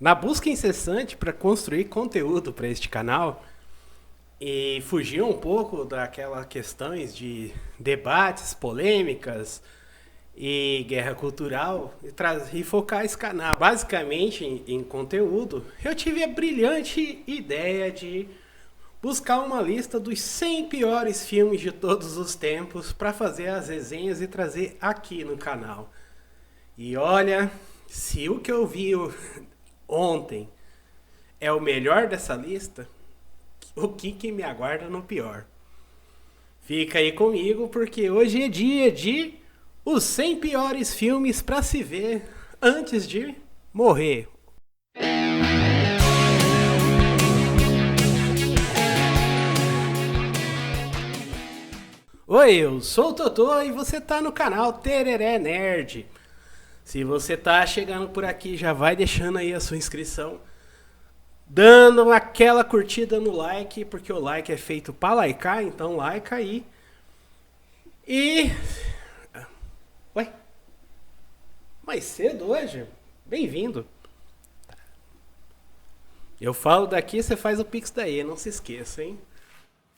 Na busca incessante para construir conteúdo para este canal e fugir um pouco daquelas questões de debates, polêmicas e guerra cultural e focar esse canal basicamente em conteúdo, eu tive a brilhante ideia de buscar uma lista dos 100 piores filmes de todos os tempos para fazer as resenhas e trazer aqui no canal. E olha, se o que eu vi ontem é o melhor dessa lista, o que me aguarda no pior? Fica aí comigo porque hoje é dia de os 100 piores filmes para se ver antes de morrer. Oi, eu sou o Totô e você tá no canal Tereré Nerd. Se você tá chegando por aqui, já vai deixando aí a sua inscrição, dando aquela curtida no like, porque o like é feito para likear, então like aí. E... Ué? Mais cedo hoje? Bem-vindo. Eu falo daqui, você faz o pix daí, não se esqueça, hein?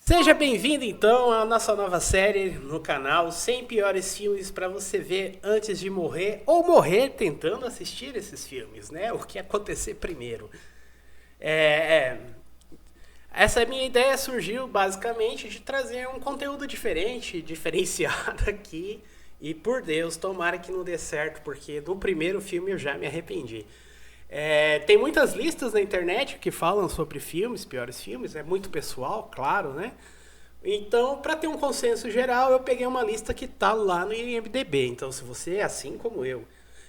Seja bem-vindo então à nossa nova série no canal 100 piores filmes para você ver antes de morrer ou morrer tentando assistir esses filmes, né? O que acontecer primeiro. Essa minha ideia surgiu basicamente de trazer um conteúdo diferente, diferenciado aqui. E por Deus, tomara que não dê certo, porque do primeiro filme eu já me arrependi. Tem muitas listas na internet que falam sobre filmes, piores filmes, é muito pessoal, claro, né? Então, para ter um consenso geral, eu peguei uma lista que tá lá no IMDb. Então, se você, assim como eu,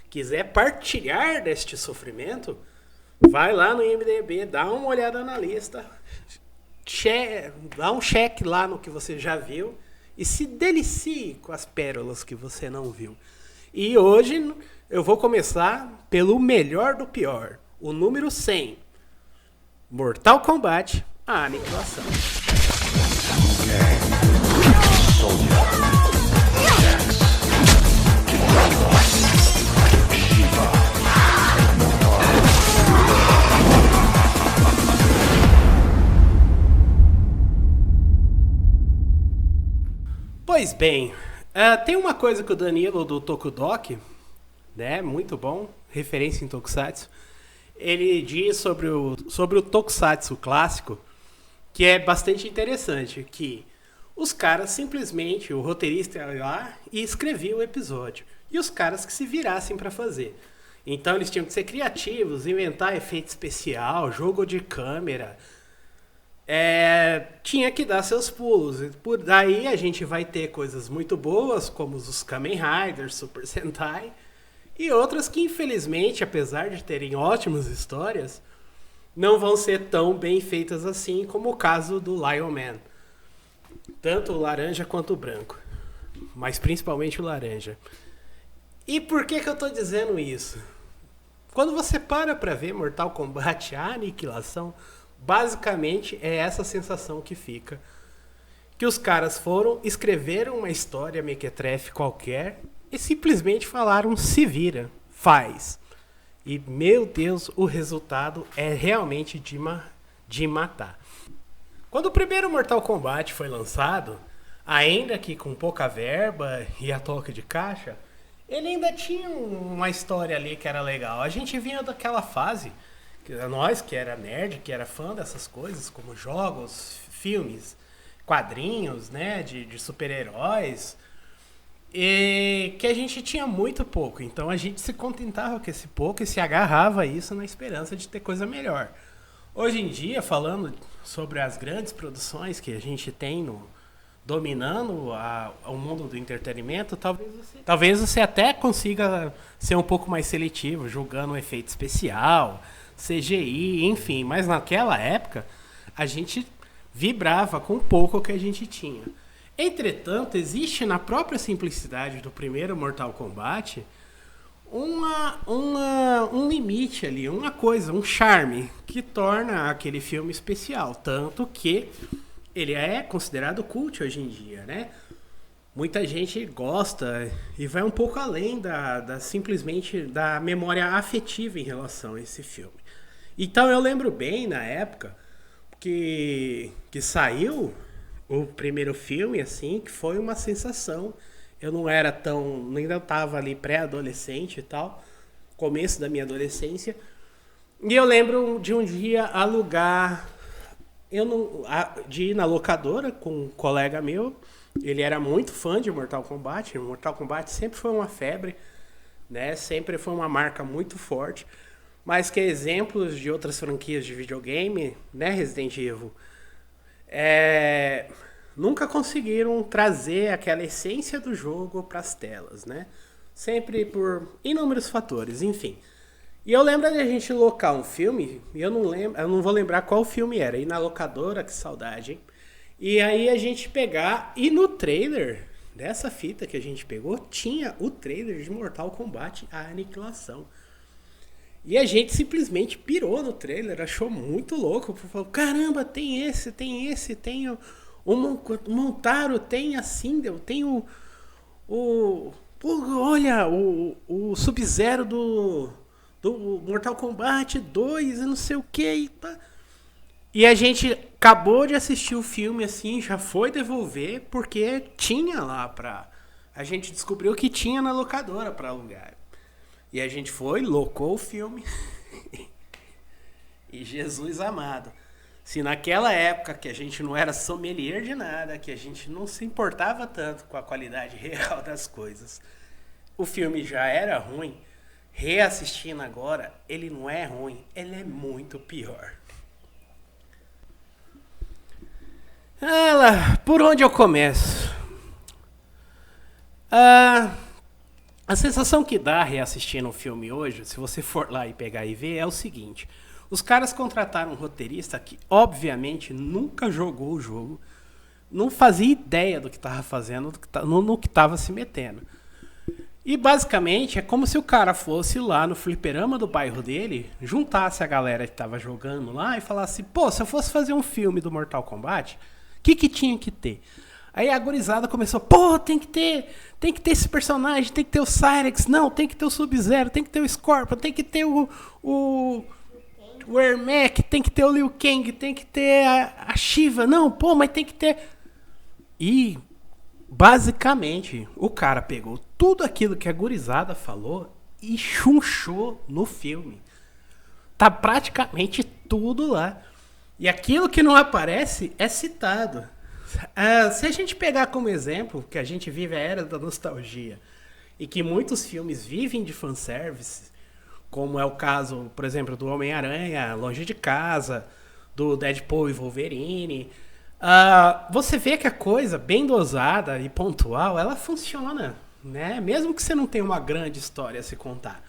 quiser partilhar deste sofrimento, vai lá no IMDb, dá uma olhada na lista, dá um check lá no que você já viu e se delicie com as pérolas que você não viu. E hoje eu vou começar pelo melhor do pior, o número 100, Mortal Kombat, a Aniquilação. Pois bem, tem uma coisa que o Danilo do Tokudok, né, muito bom, referência em Tokusatsu, ele diz sobre o Tokusatsu clássico, que é bastante interessante, que os caras simplesmente, o roteirista ia lá e escrevia o episódio, e os caras que se virassem para fazer. Então eles tinham que ser criativos, inventar efeito especial, jogo de câmera, tinha que dar seus pulos. Por daí a gente vai ter coisas muito boas, como os Kamen Riders, Super Sentai, e outras que infelizmente, apesar de terem ótimas histórias, não vão ser tão bem feitas assim, como o caso do Lion Man. Tanto o laranja quanto o branco, mas principalmente o laranja. E por que eu tô dizendo isso? Quando você para ver Mortal Kombat, a Aniquilação, basicamente é essa sensação que fica. Que os caras escreveram uma história mequetrefe qualquer e simplesmente falaram, se vira, faz. E, meu Deus, o resultado é realmente de matar. Quando o primeiro Mortal Kombat foi lançado, ainda que com pouca verba e a toque de caixa, ele ainda tinha uma história ali que era legal. A gente vinha daquela fase, nós que era nerd, que era fã dessas coisas, como jogos, filmes, quadrinhos, né, de super-heróis, e que a gente tinha muito pouco. Então a gente se contentava com esse pouco e se agarrava a isso na esperança de ter coisa melhor. Hoje em dia, falando sobre as grandes produções que a gente tem dominando o mundo do entretenimento, talvez você até consiga ser um pouco mais seletivo, julgando o efeito especial, CGI, enfim. Mas naquela época, a gente vibrava com o pouco que a gente tinha. Entretanto, existe na própria simplicidade do primeiro Mortal Kombat um limite ali, uma coisa, um charme que torna aquele filme especial. Tanto que ele é considerado cult hoje em dia, né? Muita gente gosta e vai um pouco além simplesmente da memória afetiva em relação a esse filme. Então eu lembro bem na época que saiu o primeiro filme, assim, que foi uma sensação. Eu não era tão. Ainda estava ali pré-adolescente e tal, começo da minha adolescência. E eu lembro de um dia alugar. Eu não, de ir na locadora com um colega meu. Ele era muito fã de Mortal Kombat. Mortal Kombat sempre foi uma febre, né? Sempre foi uma marca muito forte. Mas que exemplos de outras franquias de videogame, né, Resident Evil, nunca conseguiram trazer aquela essência do jogo para as telas, né? Sempre por inúmeros fatores, enfim. E eu lembro de a gente locar um filme, e eu não vou lembrar qual filme era, ir na locadora, que saudade, hein? E aí a gente pegar, e no trailer dessa fita que a gente pegou, tinha o trailer de Mortal Kombat A Aniquilação. E a gente simplesmente pirou no trailer, achou muito louco. Falou, caramba, tem esse, tem o Montaro, tem a Sindel, tem olha, o Sub-Zero do Mortal Kombat 2 e não sei o que. E a gente acabou de assistir o filme, assim, já foi devolver, porque tinha lá pra... A gente descobriu que tinha na locadora pra alugar. E a gente foi, locou o filme. E Jesus amado. Se naquela época que a gente não era sommelier de nada, que a gente não se importava tanto com a qualidade real das coisas, o filme já era ruim, reassistindo agora, ele não é ruim, ele é muito pior. Por onde eu começo? A sensação que dá reassistindo o filme hoje, se você for lá e pegar e ver, é o seguinte. Os caras contrataram um roteirista que, obviamente, nunca jogou o jogo, não fazia ideia do que estava fazendo, no que estava se metendo. E, basicamente, é como se o cara fosse lá no fliperama do bairro dele, juntasse a galera que estava jogando lá e falasse, pô, se eu fosse fazer um filme do Mortal Kombat, o que tinha que ter? Aí a gurizada começou, pô, tem que ter esse personagem, tem que ter o Cyrex, não, tem que ter o Sub-Zero, tem que ter o Scorpion, tem que ter o Ermac, tem que ter o Liu Kang, tem que ter a Shiva, não, pô, mas tem que ter... E, basicamente, o cara pegou tudo aquilo que a gurizada falou e chunchou no filme. Tá praticamente tudo lá. E aquilo que não aparece é citado. Se a gente pegar como exemplo que a gente vive a era da nostalgia e que muitos filmes vivem de fanservice, como é o caso, por exemplo, do Homem-Aranha Longe de Casa, do Deadpool e Wolverine, você vê que a coisa bem dosada e pontual, ela funciona, né? Mesmo que você não tenha uma grande história a se contar.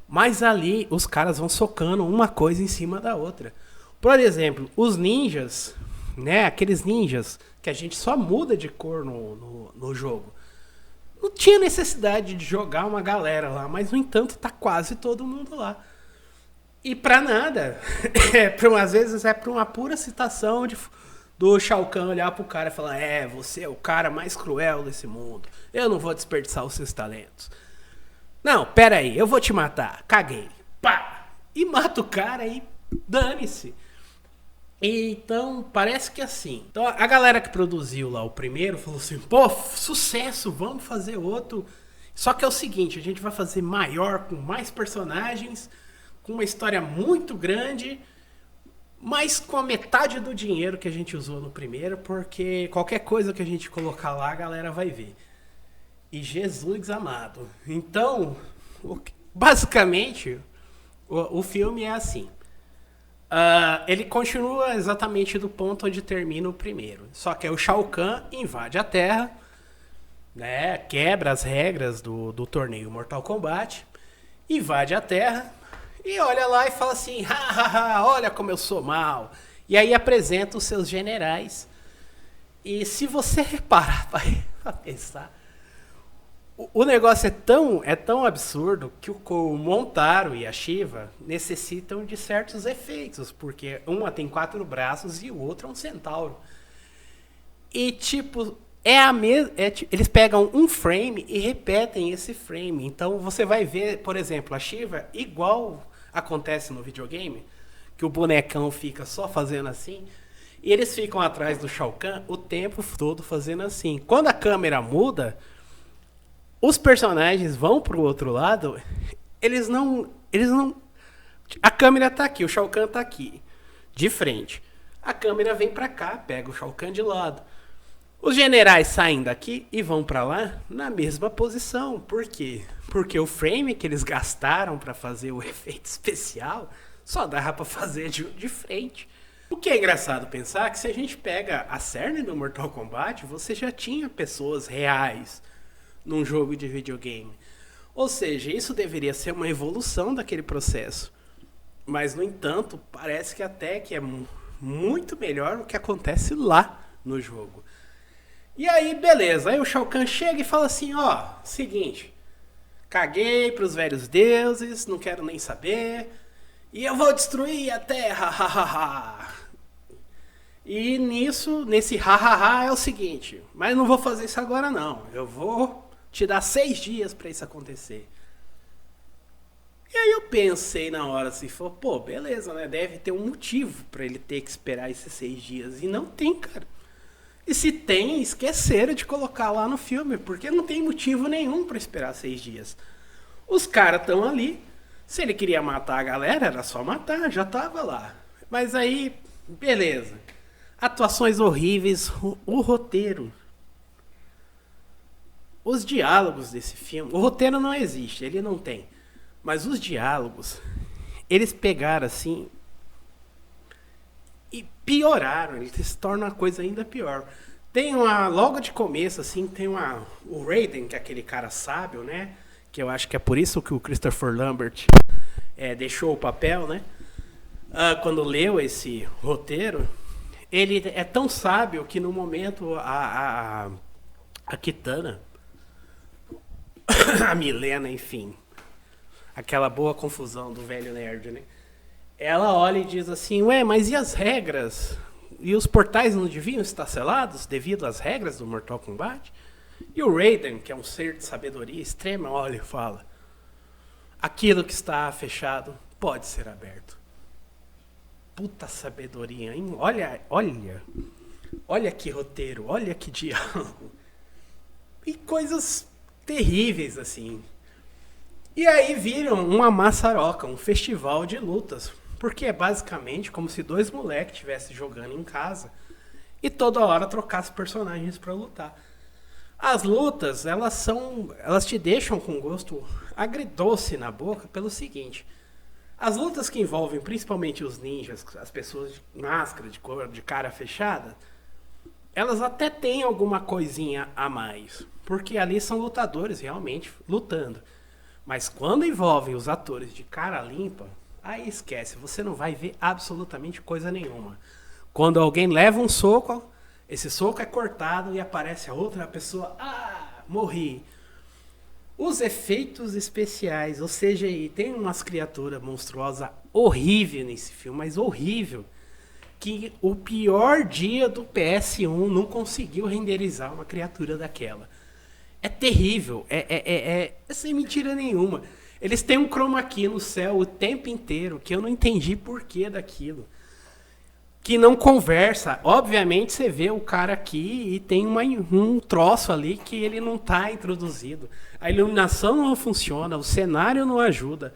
Mas ali os caras vão socando uma coisa em cima da outra. Por exemplo, os ninjas, né? Aqueles ninjas que a gente só muda de cor no jogo. Não tinha necessidade de jogar uma galera lá, mas no entanto tá quase todo mundo lá. E pra nada. Às vezes é pra uma pura citação do Shao Kahn olhar pro cara e falar, você é o cara mais cruel desse mundo. Eu não vou desperdiçar os seus talentos. Não, pera aí, eu vou te matar. Caguei. Pá! E mata o cara e dane-se. Então, parece que assim. Então, a galera que produziu lá o primeiro falou assim, pô, sucesso, vamos fazer outro. Só que é o seguinte, a gente vai fazer maior, com mais personagens, com uma história muito grande, mas com a metade do dinheiro que a gente usou no primeiro, porque qualquer coisa que a gente colocar lá, a galera vai ver. E Jesus amado. Então, basicamente, o filme é assim. Ele continua exatamente do ponto onde termina o primeiro. Só que o Shao Kahn invade a Terra, né, quebra as regras do torneio Mortal Kombat, invade a Terra e olha lá e fala assim, olha como eu sou mal. E aí apresenta os seus generais. E se você reparar para pensar, o negócio é tão absurdo que o Montaro e a Shiva necessitam de certos efeitos, porque uma tem 4 braços e o outro é um centauro. E tipo, eles pegam um frame e repetem esse frame. Então você vai ver, por exemplo, a Shiva igual acontece no videogame, que o bonecão fica só fazendo assim, e eles ficam atrás do Shao Kahn o tempo todo fazendo assim. Quando a câmera muda, os personagens vão pro outro lado, eles não... A câmera tá aqui, o Shao Kahn tá aqui, de frente. A câmera vem pra cá, pega o Shao Kahn de lado. Os generais saem daqui e vão pra lá na mesma posição. Por quê? Porque o frame que eles gastaram pra fazer o efeito especial só dava pra fazer de frente. O que é engraçado pensar que se a gente pega a cerne do Mortal Kombat, você já tinha pessoas reais num jogo de videogame. Ou seja, isso deveria ser uma evolução daquele processo. Mas, no entanto, parece que até que é muito melhor o que acontece lá no jogo. E aí, beleza. Aí o Shao Kahn chega e fala assim, ó, seguinte, caguei pros velhos deuses, não quero nem saber, e eu vou destruir a Terra, hahaha. E nesse hahaha é o seguinte, mas não vou fazer isso agora não, eu vou te dar 6 dias pra isso acontecer. E aí eu pensei na hora assim, pô, beleza, né? Deve ter um motivo pra ele ter que esperar esses 6 dias. E não tem, cara. E se tem, esqueceram de colocar lá no filme, porque não tem motivo nenhum pra esperar 6 dias. Os caras estão ali, se ele queria matar a galera, era só matar, já tava lá. Mas aí, beleza. Atuações horríveis, o roteiro. Os diálogos desse filme, o roteiro não existe, ele não tem. Mas os diálogos, eles pegaram assim e pioraram, eles se tornam uma coisa ainda pior. Tem logo de começo, assim, tem o Raiden, que é aquele cara sábio, né? Que eu acho que é por isso que o Christopher Lambert deixou o papel, né? Quando leu esse roteiro, ele é tão sábio que no momento a Kitana, a Milena, enfim, aquela boa confusão do velho nerd, né? Ela olha e diz assim, ué, mas e as regras? E os portais não deviam estar selados devido às regras do Mortal Kombat? E o Raiden, que é um ser de sabedoria extrema, olha e fala, aquilo que está fechado pode ser aberto. Puta sabedoria, hein? Olha que roteiro, olha que diálogo. E coisas terríveis, assim. E aí viram uma maçaroca, um festival de lutas. Porque é basicamente como se 2 moleques estivessem jogando em casa e toda hora trocassem personagens pra lutar. As lutas, elas te deixam com gosto agridoce na boca pelo seguinte. As lutas que envolvem principalmente os ninjas, as pessoas de máscara, de cara fechada, elas até têm alguma coisinha a mais. Porque ali são lutadores realmente lutando. Mas quando envolvem os atores de cara limpa, aí esquece, você não vai ver absolutamente coisa nenhuma. Quando alguém leva um soco, esse soco é cortado e aparece a outra pessoa, morri. Os efeitos especiais, ou seja, tem umas criaturas monstruosas horríveis nesse filme, mas horrível, que o pior dia do PS1 não conseguiu renderizar uma criatura daquela. É terrível, é sem mentira nenhuma. Eles têm um chroma key no céu o tempo inteiro, que eu não entendi porquê daquilo. Que não conversa. Obviamente você vê o cara aqui e tem um troço ali que ele não está introduzido. A iluminação não funciona, o cenário não ajuda.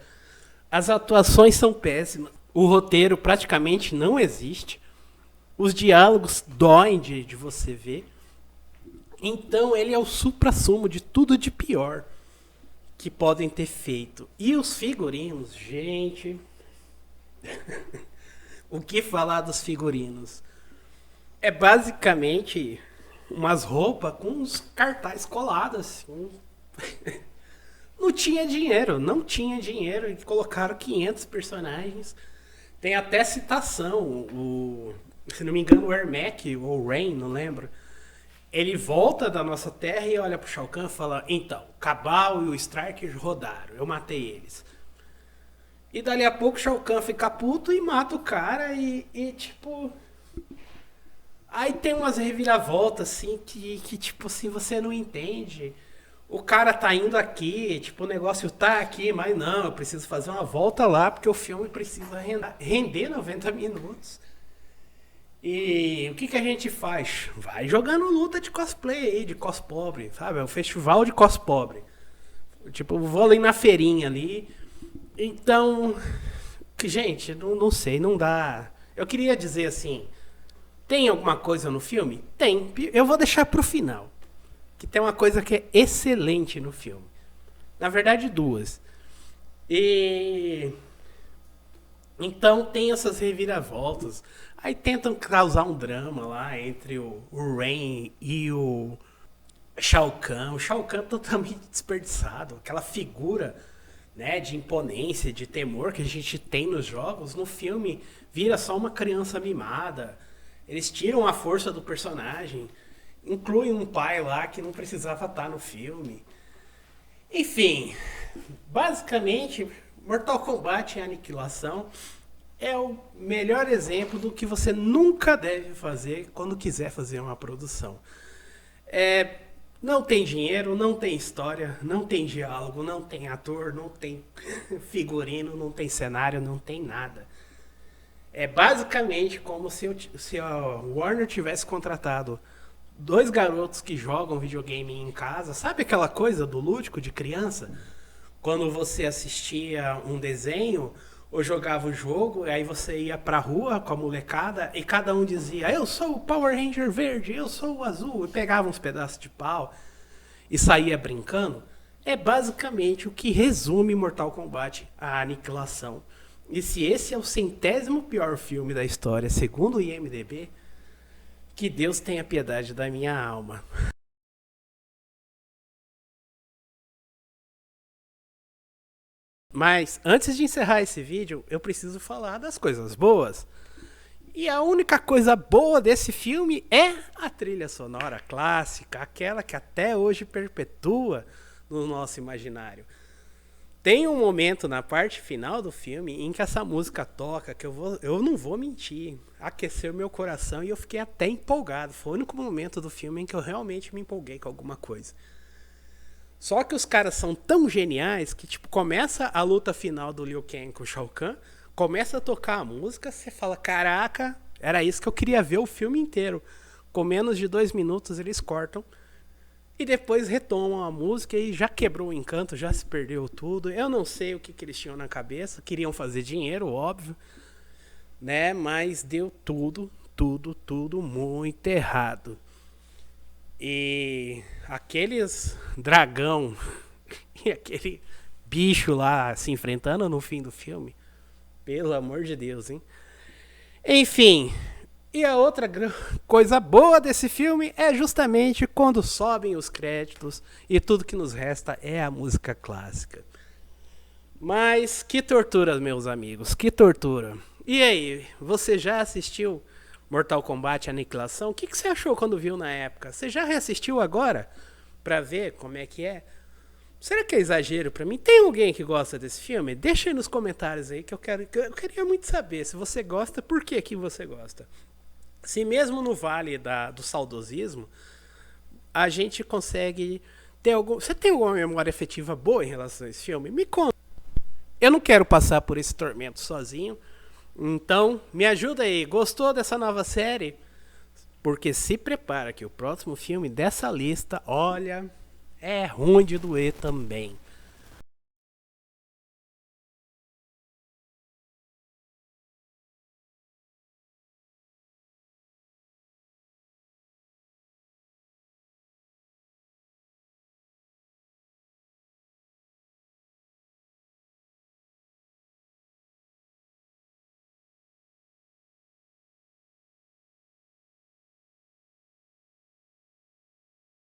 As atuações são péssimas. O roteiro praticamente não existe. Os diálogos doem de você ver. Então ele é o suprassumo de tudo de pior que podem ter feito. E os figurinos, gente... O que falar dos figurinos? É basicamente umas roupas com uns cartazes colados, assim. Não tinha dinheiro e colocaram 500 personagens. Tem até citação, se não me engano o Ermac ou o Rain, não lembro. Ele volta da nossa terra e olha pro Shao Kahn e fala, então, o Cabal e o Striker rodaram, eu matei eles. E dali a pouco o Shao Kahn fica puto e mata o cara e tipo... Aí tem umas reviravoltas assim que tipo assim, você não entende. o cara tá indo aqui, tipo, o negócio tá aqui, mas não, eu preciso fazer uma volta lá, porque o filme precisa render 90 minutos. E o que que a gente faz? Vai jogando luta de cosplay aí, de cospobre, sabe? É um festival de cospobre. Tipo, vou ali na feirinha ali. Então, gente, não sei, não dá. Eu queria dizer assim, tem alguma coisa no filme? Tem. Eu vou deixar pro final. Que tem uma coisa que é excelente no filme. Na verdade, duas. E então tem essas reviravoltas. Aí tentam causar um drama lá entre o Rain e o Shao Kahn. O Shao Kahn totalmente desperdiçado. Aquela figura, né, de imponência, de temor que a gente tem nos jogos, no filme vira só uma criança mimada. Eles tiram a força do personagem. Incluem um pai lá que não precisava estar no filme. Enfim, basicamente, Mortal Kombat Aniquilação é o melhor exemplo do que você nunca deve fazer quando quiser fazer uma produção. Não tem dinheiro, não tem história, não tem diálogo, não tem ator, não tem figurino, não tem cenário, não tem nada. É basicamente como se a Warner tivesse contratado dois garotos que jogam videogame em casa. Sabe aquela coisa do lúdico de criança? Quando você assistia um desenho ou jogava o jogo, aí você ia pra rua com a molecada e cada um dizia: eu sou o Power Ranger verde, eu sou o azul, e pegava uns pedaços de pau e saía brincando. É basicamente o que resume Mortal Kombat, a Aniquilação. E se esse é o 100º pior filme da história, segundo o IMDb, que Deus tenha piedade da minha alma. Mas antes de encerrar esse vídeo, eu preciso falar das coisas boas. E a única coisa boa desse filme é a trilha sonora clássica, aquela que até hoje perpetua no nosso imaginário. Tem um momento na parte final do filme em que essa música toca, que eu não vou mentir, aqueceu meu coração e eu fiquei até empolgado. Foi o único momento do filme em que eu realmente me empolguei com alguma coisa. Só que os caras são tão geniais que, tipo, começa a luta final do Liu Kang com o Shao Kahn, começa a tocar a música, você fala: caraca, era isso que eu queria ver o filme inteiro. Com menos de 2 minutos eles cortam e depois retomam a música e já quebrou o encanto, já se perdeu tudo. Eu não sei o que eles tinham na cabeça, queriam fazer dinheiro, óbvio, né? Mas deu tudo muito errado. E aqueles dragão e aquele bicho lá se enfrentando no fim do filme, pelo amor de Deus, hein? Enfim, e a outra coisa boa desse filme é justamente quando sobem os créditos e tudo que nos resta é a música clássica. Mas que tortura, meus amigos, que tortura. E aí, você já assistiu Mortal Kombat Aniquilação? O que você achou quando viu na época? Você já reassistiu agora pra ver como é que é? Será que é exagero pra mim? Tem alguém que gosta desse filme? Deixa aí nos comentários aí que eu queria muito saber. Se você gosta, por que você gosta? Se mesmo no vale do saudosismo, a gente consegue ter algum... Você tem alguma memória afetiva boa em relação a esse filme? Me conta. Eu não quero passar por esse tormento sozinho. Então, me ajuda aí. Gostou dessa nova série? Porque se prepara que o próximo filme dessa lista, olha, é ruim de doer também.